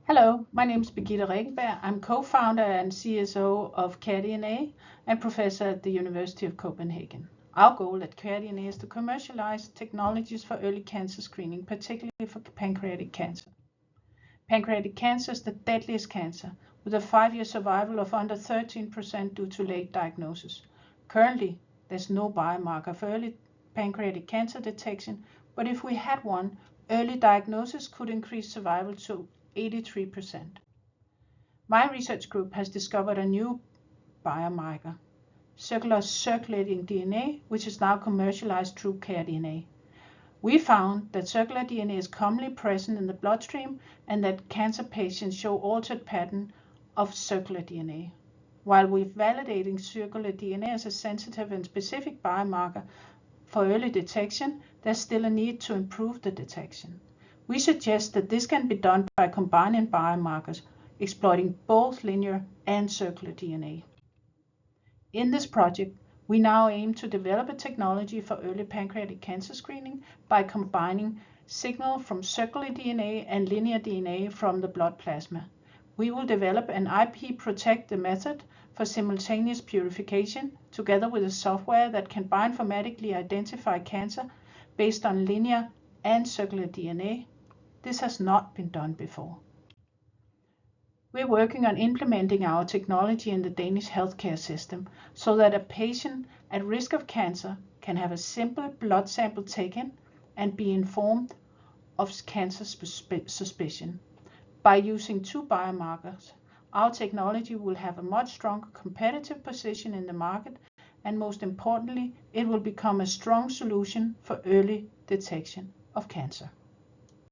Hello, my name is Birgitte Regenberg. I'm co-founder and CSO of CareDNA and professor at the University of Copenhagen. Our goal at CareDNA is to commercialize technologies for early cancer screening, particularly for pancreatic cancer. Pancreatic cancer is the deadliest cancer, with a 5-year survival of under 13% due to late diagnosis. Currently, there's no biomarker for early pancreatic cancer detection, but if we had one, early diagnosis could increase survival to 83%. My research group has discovered a new biomarker, circular circulating DNA, which is now commercialized through CareDNA. We found that circular DNA is commonly present in the bloodstream and that cancer patients show altered pattern of circular DNA. While we're validating circular DNA as a sensitive and specific biomarker for early detection, there's still a need to improve the detection. We suggest that this can be done by combining biomarkers, exploiting both linear and circular DNA. In this project, we now aim to develop a technology for early pancreatic cancer screening by combining signal from circular DNA and linear DNA from the blood plasma. We will develop an IP-protected method for simultaneous purification, together with a software that can bioinformatically identify cancer based on linear and circular DNA. This has not been done before. We're working on implementing our technology in the Danish healthcare system so that a patient at risk of cancer can have a simple blood sample taken and be informed of cancer suspicion. By using 2 biomarkers, our technology will have a much stronger competitive position in the market, and most importantly, it will become a strong solution for early detection of cancer.